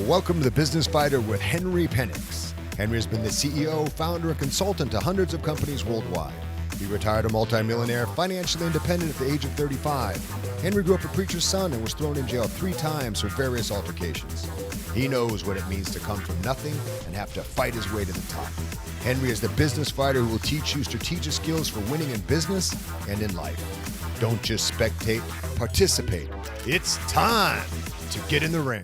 Welcome to The Business Fighter with Henry Penix. Henry has been the CEO, founder, and consultant to hundreds of companies worldwide. He retired a multimillionaire, financially independent at the age of 35. Henry grew up a preacher's son and was thrown in jail 3 times for various altercations. He knows what it means to come from nothing and have to fight his way to the top. Henry is the business fighter who will teach you strategic skills for winning in business and in life. Don't just spectate, participate. It's time to get in the ring.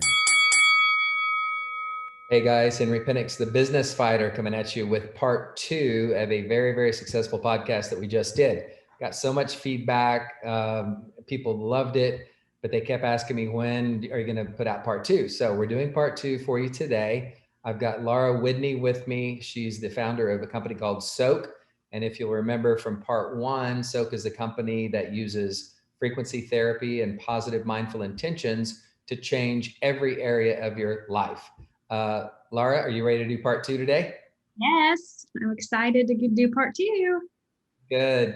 Hey guys, Henry Penix, the business fighter, coming at you with part 2 of a very, very successful podcast that we just did. Got so much feedback. People loved it, but they kept asking me, when are you going to put out part 2? So we're doing part 2 for you today. I've got Laura Widney with me. She's the founder of a company called Soaak. And if you'll remember from part 1, Soaak is a company that uses frequency therapy and positive mindful intentions to change every area of your life. Laura, are you ready to do part 2 today? Yes, I'm excited to do part 2. Good.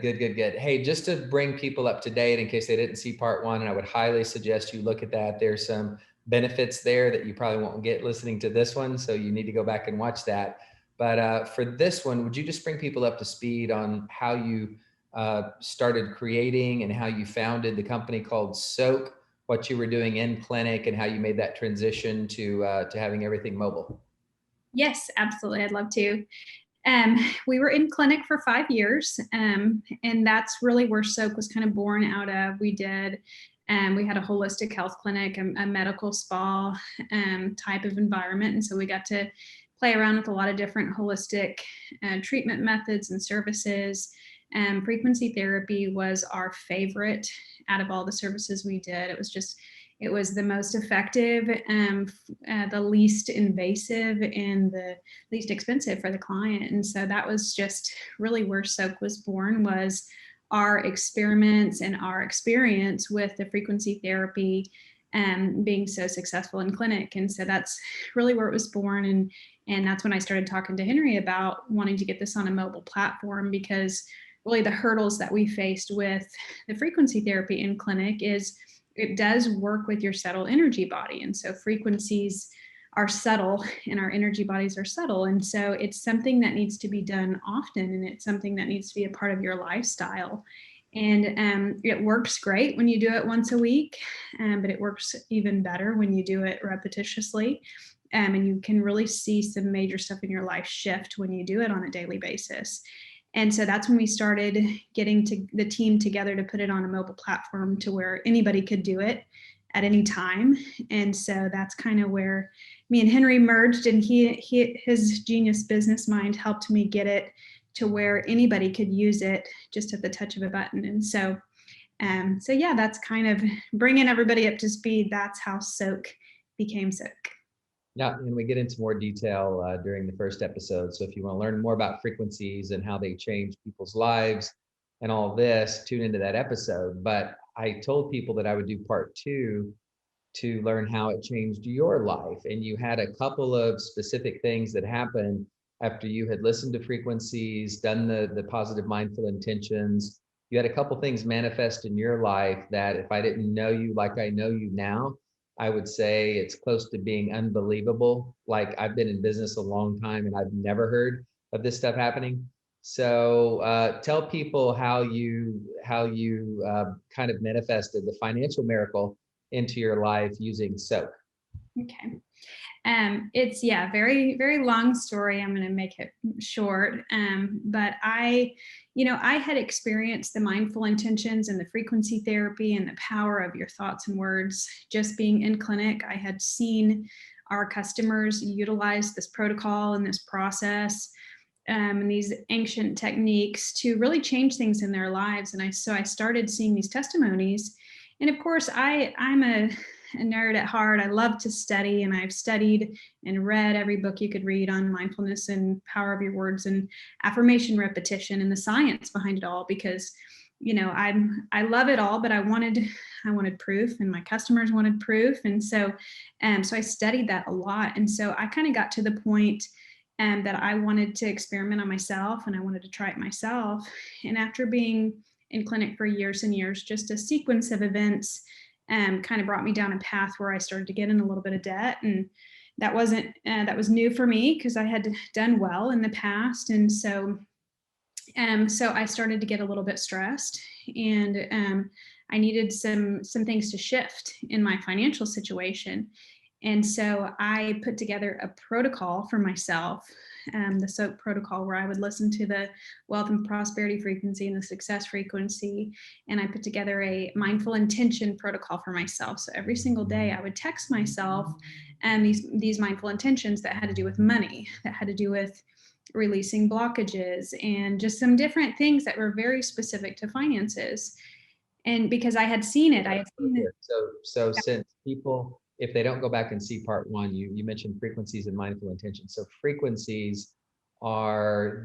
Hey, just to bring people up to date in case they didn't see part 1, and I would highly suggest you look at that. There's some benefits there that you probably won't get listening to this one, so you need to go back and watch that. But for this one, would you just bring people up to speed on how you started creating and how you founded the company called Soaak, what you were doing in clinic, and how you made that transition to having everything mobile? Yes, absolutely. I'd love to. We were in clinic for 5 years, and that's really where Soaak was kind of born out of. We had a holistic health clinic, a medical spa type of environment. And so we got to play around with a lot of different holistic treatment methods and services. Frequency therapy was our favorite out of all the services we did. It was the most effective, the least invasive, and the least expensive for the client. And so that was just really where Soaak was born, was our experiments and our experience with the frequency therapy being so successful in clinic. And so that's really where it was born. And that's when I started talking to Henry about wanting to get this on a mobile platform, because really the hurdles that we faced with the frequency therapy in clinic is it does work with your subtle energy body. And so frequencies are subtle and our energy bodies are subtle. And so it's something that needs to be done often, and it's something that needs to be a part of your lifestyle. And it works great when you do it once a week, but it works even better when you do it repetitiously. And you can really see some major stuff in your life shift when you do it on a daily basis. And so that's when we started getting the team together to put it on a mobile platform to where anybody could do it at any time. And so that's kind of where me and Henry merged, and his genius business mind helped me get it to where anybody could use it just at the touch of a button. And so yeah, that's kind of bringing everybody up to speed. That's how Soaak became Soaak. Yeah, and we get into more detail during the first episode. So if you want to learn more about frequencies and how they change people's lives and all this, tune into that episode. But I told people that I would do part 2 to learn how it changed your life. And you had a couple of specific things that happened after you had listened to frequencies, done the positive mindful intentions. You had a couple things manifest in your life that if I didn't know you like I know you now, I would say it's close to being unbelievable. Like, I've been in business a long time and I've never heard of this stuff happening. So tell people how you kind of manifested the financial miracle into your life using Soaak. Okay. It's very, very long story. I'm going to make it short. But I had experienced the mindful intentions and the frequency therapy and the power of your thoughts and words just being in clinic. I had seen our customers utilize this protocol and this process and these ancient techniques to really change things in their lives. And so I started seeing these testimonies. And of course, I'm a nerd at heart. I love to study, and I've studied and read every book you could read on mindfulness and power of your words and affirmation repetition and the science behind it all, because I love it all, but I wanted proof, and my customers wanted proof. And so I studied that a lot. And so I kind of got to the point that I wanted to experiment on myself, and I wanted to try it myself. And after being in clinic for years and years, just a sequence of events kind of brought me down a path where I started to get in a little bit of debt. And that wasn't, that was new for me because I had done well in the past. And so I started to get a little bit stressed, and I needed some things to shift in my financial situation. And so I put together a protocol for myself, the Soaak protocol, where I would listen to the wealth and prosperity frequency and the success frequency. And I put together a mindful intention protocol for myself. So every single day I would text myself these mindful intentions that had to do with money, that had to do with releasing blockages, and just some different things that were very specific to finances. And because I had seen it, I had seen it. So since people, if they don't go back and see part one, you mentioned frequencies and mindful intention. So frequencies are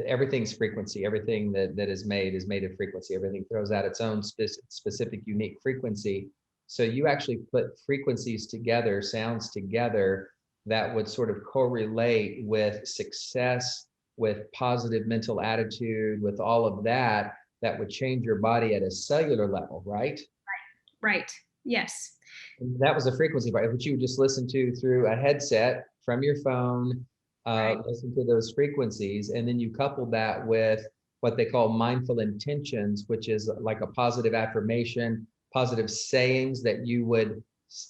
everything's frequency. Everything that is made of frequency. Everything throws out its own specific, unique frequency. So you actually put frequencies together, sounds together, that would sort of correlate with success, with positive mental attitude, with all of that, that would change your body at a cellular level, right? Right. Yes. And that was a frequency, right? Which you would just listen to through a headset from your phone, Right. listen to those frequencies. And then you couple that with what they call mindful intentions, which is like a positive affirmation, positive sayings that you would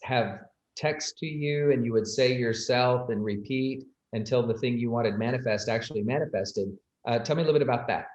have text to you and you would say yourself and repeat until the thing you wanted actually manifested. Tell me a little bit about that.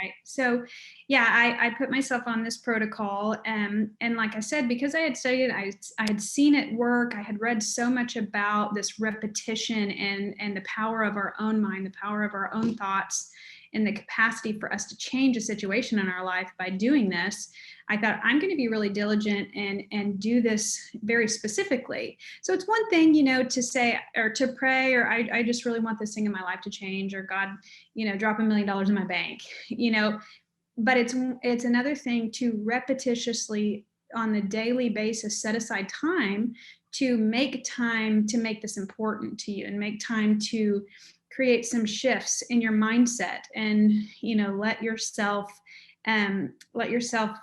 Right. So, yeah, I put myself on this protocol, and like I said, because I had studied, I had seen it work. I had read so much about this repetition and the power of our own mind, the power of our own thoughts, and the capacity for us to change a situation in our life by doing this. I thought, I'm going to be really diligent and do this very specifically. So it's one thing, to say or to pray, or I just really want this thing in my life to change, or God, drop $1 million in my bank, but it's another thing to repetitiously on the daily basis set aside time to make this important to you, and make time to create some shifts in your mindset, and let yourself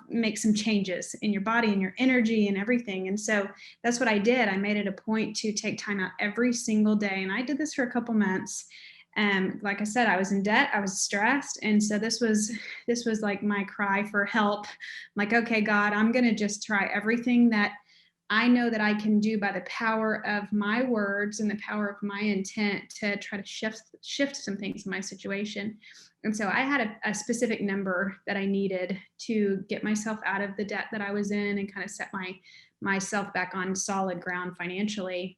make some changes in your body and your energy and everything. And so that's what I did. I made it a point to take time out every single day, and I did this for a couple months. Like I said, I was in debt, I was stressed. And so this was like my cry for help. I'm like, okay, God, I'm going to just try everything that I know that I can do by the power of my words and the power of my intent to try to shift some things in my situation. And so I had a specific number that I needed to get myself out of the debt that I was in and kind of set myself back on solid ground financially.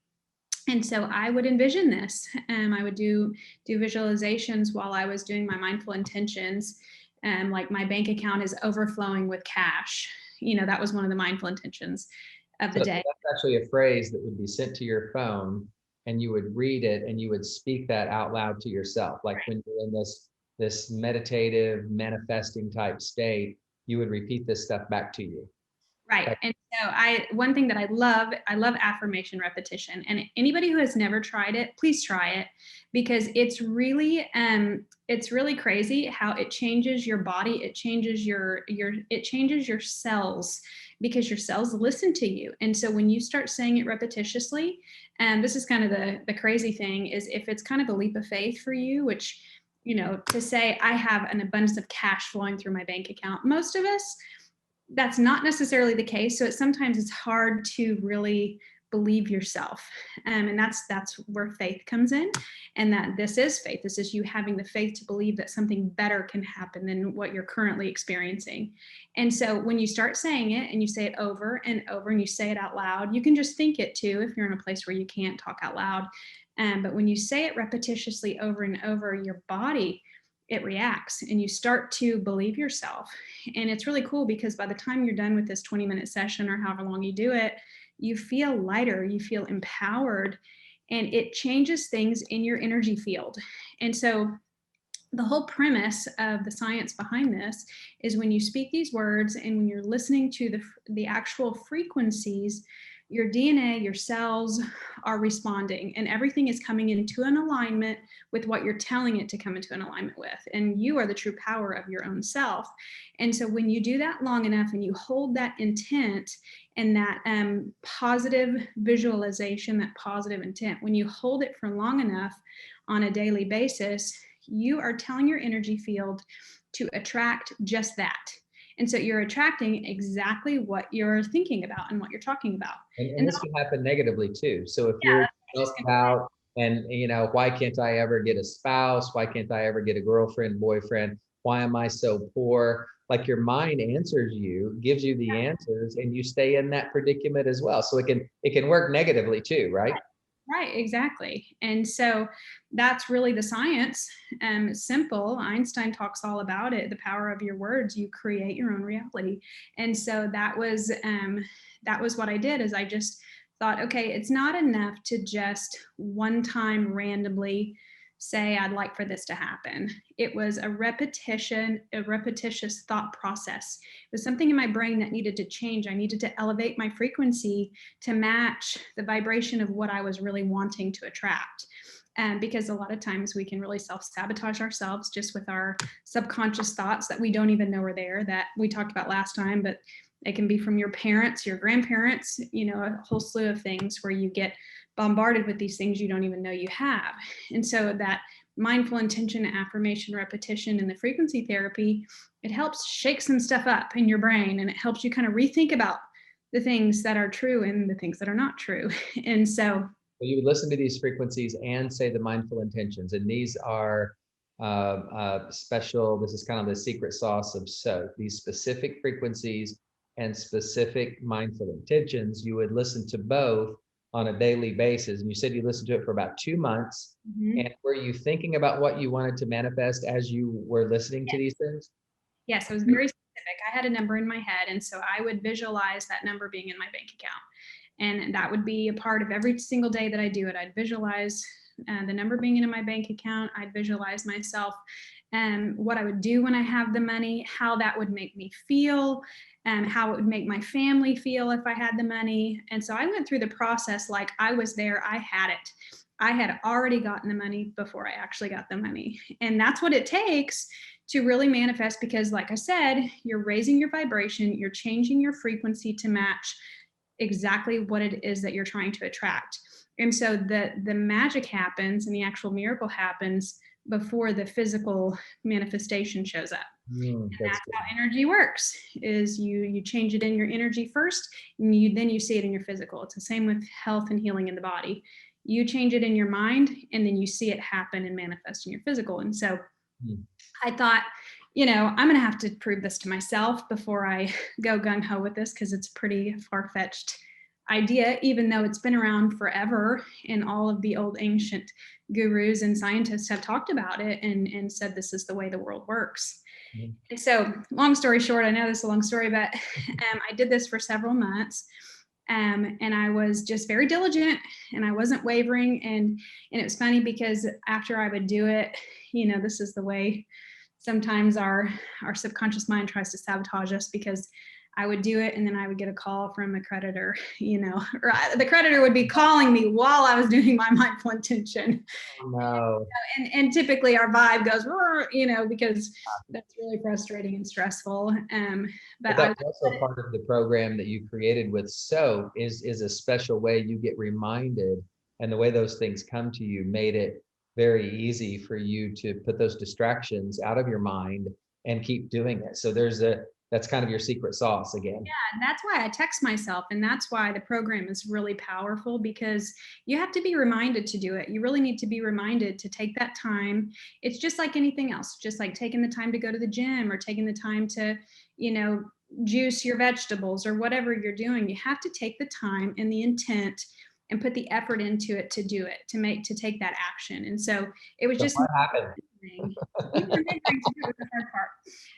And so I would envision this. I would do visualizations while I was doing my mindful intentions. Like my bank account is overflowing with cash. That was one of the mindful intentions of the day. That's actually a phrase that would be sent to your phone, and you would read it and you would speak that out loud to yourself. Like when you're in this meditative, manifesting type state, you would repeat this stuff back to you. Right. And so one thing that I love affirmation repetition. And anybody who has never tried it, please try it, because it's really crazy how it changes your body. It changes it changes your cells, because your cells listen to you. And so when you start saying it repetitiously, and this is kind of the crazy thing, is if it's kind of a leap of faith for you, which, to say I have an abundance of cash flowing through my bank account, most of us, that's not necessarily the case. So sometimes it's hard to really believe yourself. And that's where faith comes in. And that this is faith. This is you having the faith to believe that something better can happen than what you're currently experiencing. And so when you start saying it and you say it over and over and you say it out loud, you can just think it too, if you're in a place where you can't talk out loud. But when you say it repetitiously over and over, your body, it reacts, and you start to believe yourself. And it's really cool, because by the time you're done with this 20-minute session or however long you do it, you feel lighter, you feel empowered, and it changes things in your energy field. And so the whole premise of the science behind this is when you speak these words and when you're listening to the actual frequencies, your DNA, your cells are responding, and everything is coming into an alignment with what you're telling it to come into an alignment with. And you are the true power of your own self. And so when you do that long enough and you hold that intent and that positive visualization, that positive intent, when you hold it for long enough on a daily basis, you are telling your energy field to attract just that. And so you're attracting exactly what you're thinking about and what you're talking about. And this can happen negatively too. So if Yeah, you're that's self doubt and, why can't I ever get a spouse? Why can't I ever get a girlfriend, boyfriend? Why am I so poor? Like your mind answers you, gives you the answers, and you stay in that predicament as well. So it can work negatively too, right? right, exactly. And so that's really the science. It's simple. Einstein talks all about it. The power of your words. You create your own reality. And so that was what I did. Is I just thought, okay, it's not enough to just one time randomly say I'd like for this to happen. It was a repetitious thought process. It was something in my brain that needed to change. I needed to elevate my frequency to match the vibration of what I was really wanting to attract. Because a lot of times we can really self-sabotage ourselves just with our subconscious thoughts that we don't even know are there, that we talked about last time, but it can be from your parents, your grandparents, a whole slew of things where you get bombarded with these things you don't even know you have. And so that mindful intention, affirmation, repetition, and the frequency therapy, it helps shake some stuff up in your brain, and it helps you kind of rethink about the things that are true and the things that are not true. And so you would listen to these frequencies and say the mindful intentions. And these are special. This is kind of the secret sauce of Soaak. These specific frequencies and specific mindful intentions, you would listen to both on a daily basis. And you said you listened to it for about 2 months. And were you thinking about what you wanted to manifest as you were listening to these things? Yes, I was very specific. I had a number in my head, and so I would visualize that number being in my bank account. And that would be a part of every single day that I do it. I'd visualize the number being in my bank account. I'd visualize myself and what I would do when I have the money, how that would make me feel, and how it would make my family feel if I had the money. And so I went through the process like I was there, I had it. I had already gotten the money before I actually got the money. And that's what it takes to really manifest, because like I said, you're raising your vibration, you're changing your frequency to match exactly what it is that you're trying to attract. And so the magic happens and the actual miracle happens before the physical manifestation shows up. And That's that's good. how energy works, is you change it in your energy first, and then you see it in your physical. It's the same with health and healing in the body. You change it in your mind, and then you see it happen and manifest in your physical. And so I thought, I'm going to have to prove this to myself before I go gung ho with this, because it's a pretty far-fetched idea, even though it's been around forever. And all of the old ancient gurus and scientists have talked about it and said this is the way the world works. And so, long story short, I know this is a long story, but I did this for several months. And I was just very diligent, and I wasn't wavering. And it was funny because after I would do it, this is the way sometimes our subconscious mind tries to sabotage us, because I would do it and then I would get a call from a creditor, or the creditor would be calling me while I was doing my mindful intention. No. And typically our vibe goes, because that's really frustrating and stressful. But that's also part of the program that you created with Soaak is a special way you get reminded, and the way those things come to you made it very easy for you to put those distractions out of your mind and keep doing it. So that's kind of your secret sauce again. Yeah, and that's why I text myself, and that's why the program is really powerful, because you have to be reminded to do it. You really need to be reminded to take that time. It's just like anything else, just like taking the time to go to the gym, or taking the time to, juice your vegetables, or whatever you're doing. You have to take the time and the intent and put the effort into it to do it, to take that action. And so it was So just what happened? the hard part.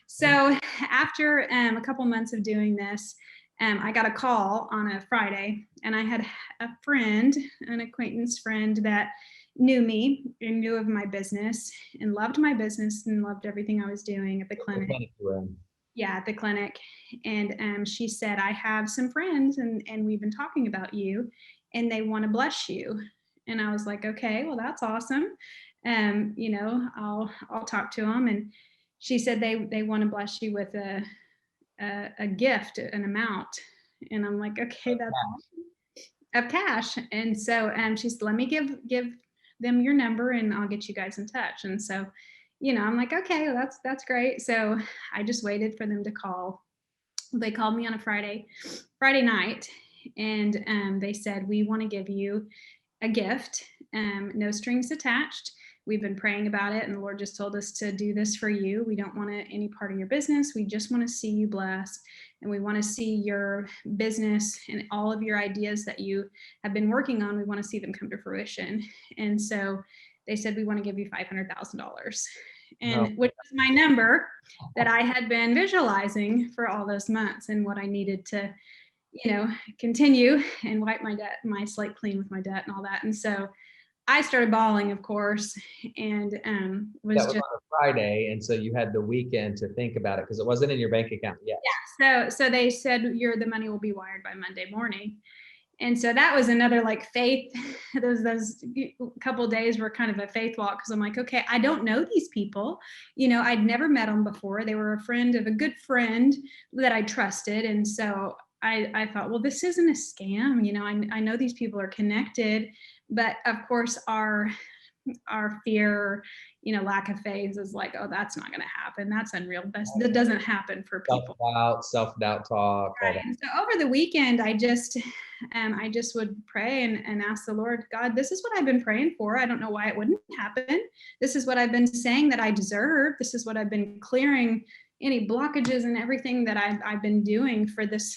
So after a couple months of doing this, I got a call on a Friday, and I had a friend, an acquaintance friend, that knew me and knew of my business and loved my business and loved everything I was doing at the clinic. Clinic you were in. Yeah, at the clinic. And she said, I have some friends and we've been talking about you and they want to bless you. And I was like, okay, well, that's awesome. I'll talk to them. And she said they want to bless you with a gift, an amount. And I'm like, okay, that's awesome. Of cash. And so she said, let me give them your number and I'll get you guys in touch. And so, I'm like, okay, well, that's great. So I just waited for them to call. They called me on a Friday night, and they said, we want to give you a gift, no strings attached. We've been praying about it, and the Lord just told us to do this for you. We don't want any part of your business. We just want to see you blessed, and we want to see your business and all of your ideas that you have been working on. We want to see them come to fruition. And so they said, we want to give you $500,000, and which was my number that I had been visualizing for all those months, and what I needed to continue and wipe my slate clean with my debt and all that. And so I started bawling, of course, and was That was just on a Friday, and so you had the weekend to think about it because it wasn't in your bank account yet. yeah. So they said the money will be wired by Monday morning, and so that was another like faith. Those couple days were kind of a faith walk because I'm like, okay, I don't know these people. I'd never met them before. They were a friend of a good friend that I trusted, and so I thought, well, this isn't a scam. I know these people are connected, but of course our fear, lack of faith is like, oh, that's not going to happen. That's unreal. That doesn't happen for people. Self-doubt talk, all Right. that. And so over the weekend, I just would pray and ask the Lord, God, this is what I've been praying for. I don't know why it wouldn't happen. This is what I've been saying that I deserve. This is what I've been clearing any blockages and everything that I've been doing for this.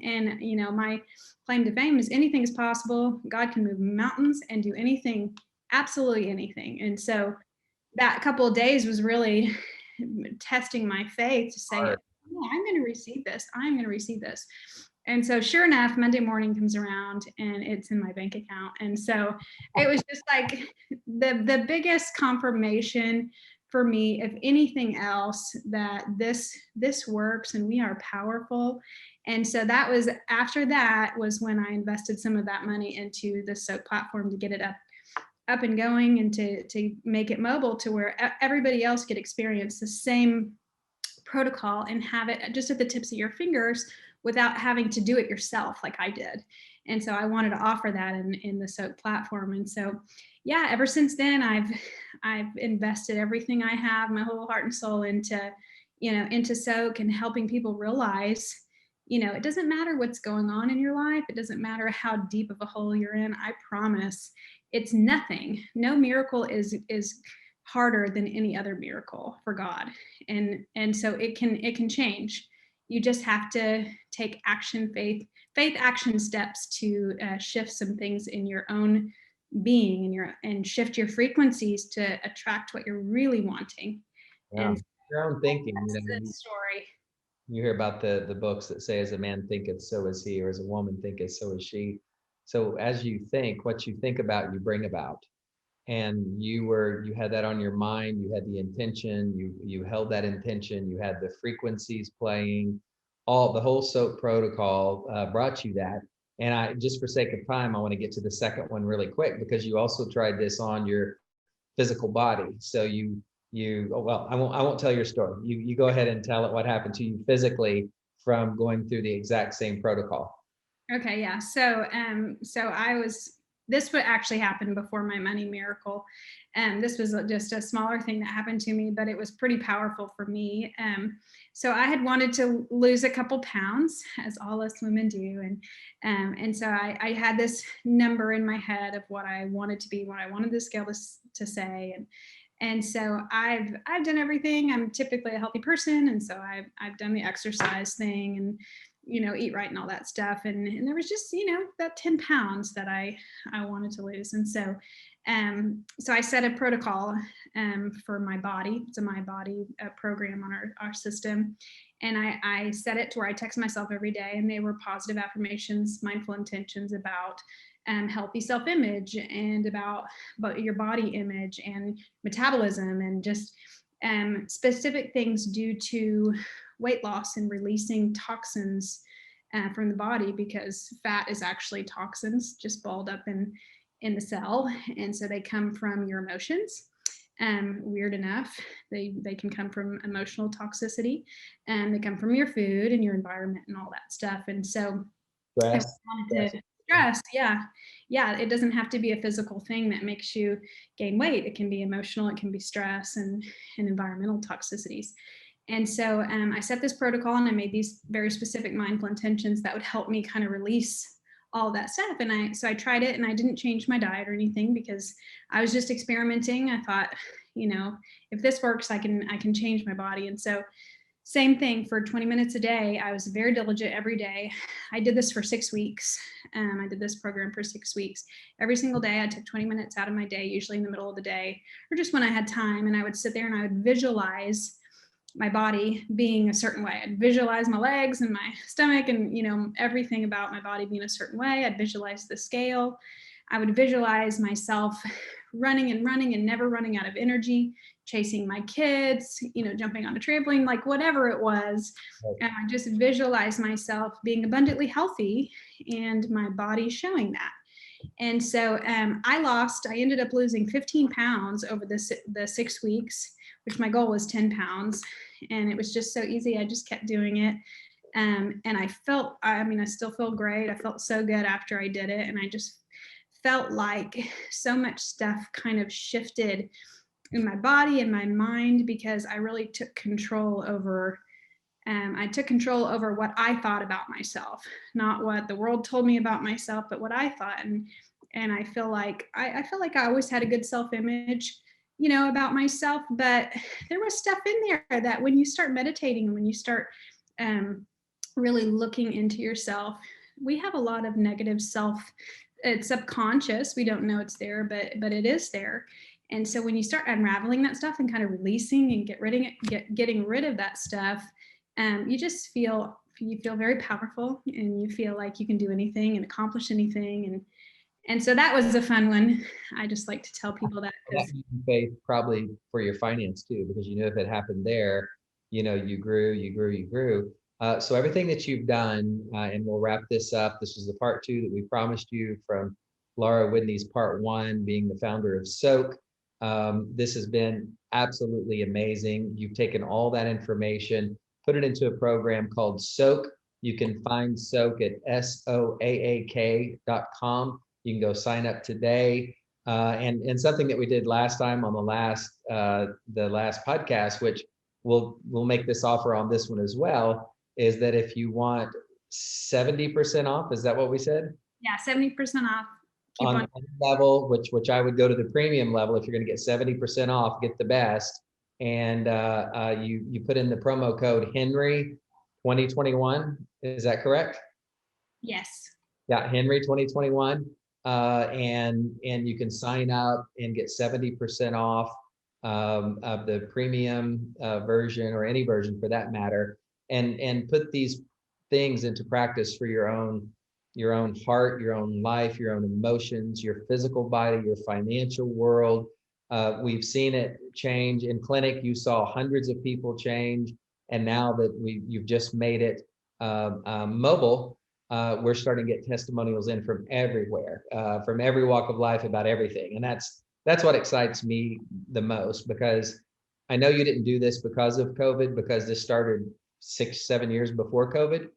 And, my claim to fame is anything is possible. God can move mountains and do anything, absolutely anything. And so that couple of days was really testing my faith to say, oh, I'm going to receive this. I'm going to receive this. And so sure enough, Monday morning comes around and it's in my bank account. And so it was just like the biggest confirmation for me, if anything else, that this works and we are powerful. And so that was, after that was when I invested some of that money into the Soaak platform to get it up and going and to make it mobile to where everybody else could experience the same protocol and have it just at the tips of your fingers without having to do it yourself like I did. And so I wanted to offer that in the Soaak platform. And so, yeah, ever since then, I've invested everything I have, my whole heart and soul into Soaak and helping people realize, it doesn't matter what's going on in your life. It doesn't matter how deep of a hole you're in. I promise it's nothing. No miracle is harder than any other miracle for God. And so it can change. You just have to take faith action steps to shift some things in your own being and shift your frequencies to attract what you're really wanting. Yeah. And Your own thinking. that's the story. You hear about the books that say, as a man thinketh, so is he, or as a woman thinketh, so is she. So as you think, what you think about, you bring about. And you had that on your mind, you had the intention, you held that intention, you had the frequencies playing, the whole Soaak protocol brought you that. And I, just for sake of time, I want to get to the second one really quick, because you also tried this on your physical body. So well, I won't tell your story. You go ahead and tell it, what happened to you physically from going through the exact same protocol. Okay, yeah. So this would actually happen before my money miracle. This was just a smaller thing that happened to me, but it was pretty powerful for me. So I had wanted to lose a couple pounds, as all us women do. And so I had this number in my head of what I wanted to be, what I wanted the scale to say. And so I've done everything. I'm typically a healthy person. And so I've done the exercise thing and, eat right and all that stuff. And there was just, that 10 pounds that I wanted to lose. And so, so I set a protocol for my body. It's a My Body program on our system. And I set it to where I text myself every day, and they were positive affirmations, mindful intentions about healthy self-image and about your body image and metabolism and just specific things due to weight loss and releasing toxins from the body, because fat is actually toxins just balled up in the cell. And so they come from your emotions. Weird enough, they can come from emotional toxicity, and they come from your food and your environment and all that stuff. And so Stress. stress, yeah, it doesn't have to be a physical thing that makes you gain weight. It can be emotional, it can be stress and environmental toxicities. And so I set this protocol, and I made these very specific mindful intentions that would help me kind of release all that stuff. And I tried it, and I didn't change my diet or anything, because I was just experimenting. I thought, if this works, I can change my body. And so same thing, for 20 minutes a day, I was very diligent every day. I did this for 6 weeks. I did this program for 6 weeks. Every single day, I took 20 minutes out of my day, usually in the middle of the day, or just when I had time. And I would sit there and I would visualize my body being a certain way. I'd visualize my legs and my stomach and, everything about my body being a certain way. I'd visualize the scale. I would visualize myself running and running and never running out of energy, chasing my kids, jumping on a trampoline, like whatever it was. And I just visualize myself being abundantly healthy and my body showing that. And so I ended up losing 15 pounds over the 6 weeks, which my goal was 10 pounds. And it was just so easy. I just kept doing it. And I still feel great. I felt so good after I did it. And I just felt like so much stuff kind of shifted in my body and my mind, because I really took control over what I thought about myself, not what the world told me about myself, but what I thought. And I feel like I always had a good self-image, about myself, but there was stuff in there that when you start meditating and when you start really looking into yourself, we have a lot of negative it's subconscious. We don't know it's there, but it is there. And so when you start unraveling that stuff and kind of releasing and getting rid of that stuff, you just feel very powerful, and you feel like you can do anything and accomplish anything. And so that was a fun one. I just like to tell people that. That faith probably for your finance too, because if it happened there, you grew. So everything that you've done, and we'll wrap this up. This is the part 2 that we promised you from Laura Widney's part 1, being the founder of Soaak. This has been absolutely amazing. You've taken all that information, put it into a program called Soaak. You can find Soaak at soaak.com. You can go sign up today. And something that we did last time on the last podcast, which we'll make this offer on this one as well, is that if you want 70% off, is that what we said? Yeah, 70% off. On level, which I would go to the premium level. If you're going to get 70% off, get the best. And you put in the promo code Henry 2021. Is that correct? Yes. Yeah, Henry 2021. And you can sign up and get 70% off of the premium version, or any version for that matter, and put these things into practice for your own heart, your own life, your own emotions, your physical body, your financial world. We've seen it change in clinic. You saw hundreds of people change, and now that you've just made it mobile, we're starting to get testimonials in from everywhere, from every walk of life, about everything. And that's what excites me the most, because I know you didn't do this because of COVID, because this started 6-7 years before COVID,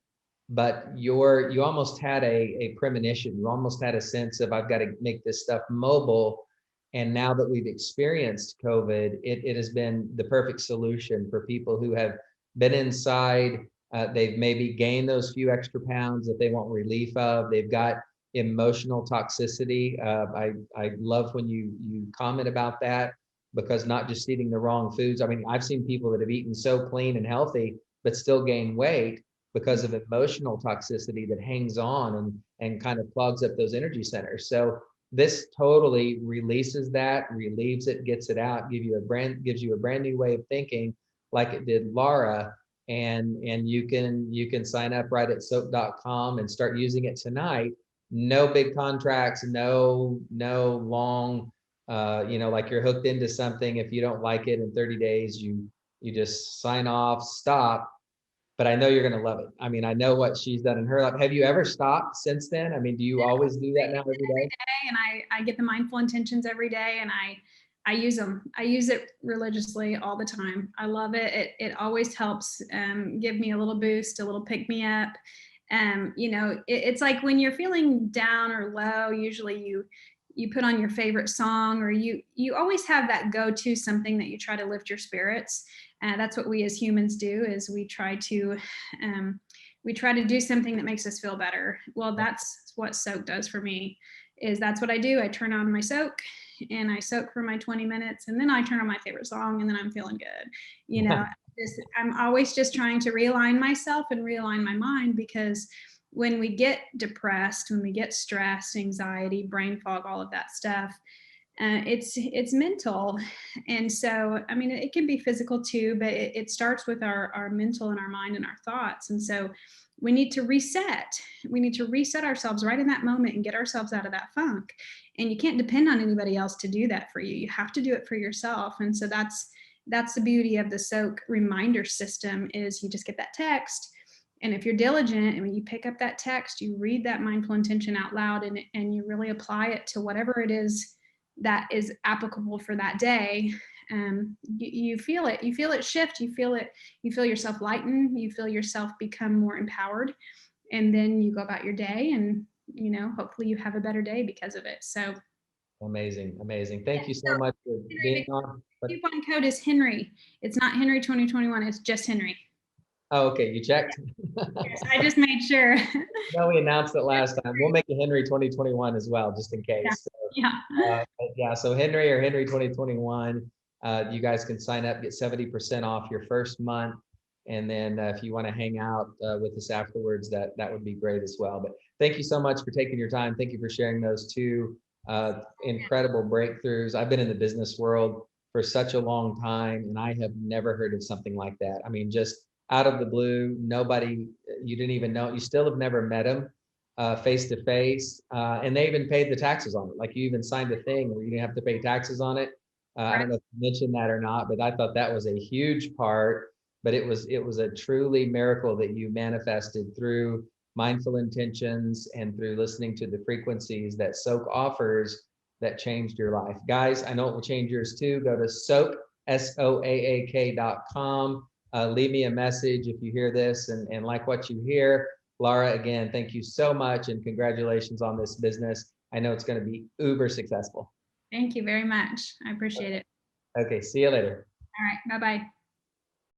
but you almost had a premonition. You almost had a sense of, I've got to make this stuff mobile. And now that we've experienced COVID, it has been the perfect solution for people who have been inside. They've maybe gained those few extra pounds that they want relief of. They've got emotional toxicity. I love when you comment about that, because not just eating the wrong foods. I mean, I've seen people that have eaten so clean and healthy, but still gain weight because of emotional toxicity that hangs on and kind of clogs up those energy centers. So this totally releases that, relieves it, gets it out, gives you a brand new way of thinking, like it did Laura. And you can sign up right at soaak.com and start using it tonight. No big contracts, no long Like you're hooked into something. If you don't like it in 30 days, you just sign off, stop. But I know you're going to love it. I mean, I know what she's done in her life. Have you ever stopped since then? I mean, do you always do that now every day? And I get the mindful intentions every day, and I use them. I use it religiously all the time. I love it. It always helps give me a little boost, a little pick me up. It's like when you're feeling down or low, usually you put on your favorite song, or you always have that go-to something that you try to lift your spirits. That's what we as humans do, is we try to do something that makes us feel better. Well, that's what Soak does for me. That's what I do. I turn on my Soak and I soak for my 20 minutes, and then I turn on my favorite song, and then I'm feeling good. I'm always just trying to realign myself and realign my mind, because when we get depressed, when we get stressed, anxiety, brain fog, all of that stuff, it's mental. And so, I mean, it can be physical too, but it starts with our mental and our mind and our thoughts. And so we need to reset. We need to reset ourselves right in that moment and get ourselves out of that funk. And you can't depend on anybody else to do that for you. You have to do it for yourself. And so that's the beauty of the Soak reminder system, is you just get that text. And if you're diligent, and when you pick up that text, you read that mindful intention out loud, and you really apply it to whatever it is that is applicable for that day. You feel it shift, you feel yourself lighten, you feel yourself become more empowered, and then you go about your day, and hopefully you have a better day because of it. So Amazing. Thank you so much for being on. coupon code is Henry. It's not Henry 2021, it's just Henry. Oh, okay, you checked? Yes, I just made sure. No, we announced it last time. We'll make it Henry 2021 as well, just in case. Yeah. So Henry or Henry 2021, you guys can sign up, get 70% off your first month. And then if you want to hang out with us afterwards, that would be great as well. But thank you so much for taking your time. Thank you for sharing those two incredible breakthroughs. I've been in the business world for such a long time, and I have never heard of something like that. I mean, just out of the blue, nobody, you didn't even know, you still have never met them face to face, and they even paid the taxes on it. Like, you even signed a thing where you didn't have to pay taxes on it. I don't know if you mentioned that or not, but I thought that was a huge part. But it was a truly miracle that you manifested through mindful intentions and through listening to the frequencies that Soak offers that changed your life. Guys, I know it will change yours too. Go to Soak, SOAAK.com. Leave me a message if you hear this and like what you hear. Laura, again, thank you so much, and congratulations on this business. I know it's going to be uber successful. Thank you very much. I appreciate it. Okay, see you later. All right. Bye-bye.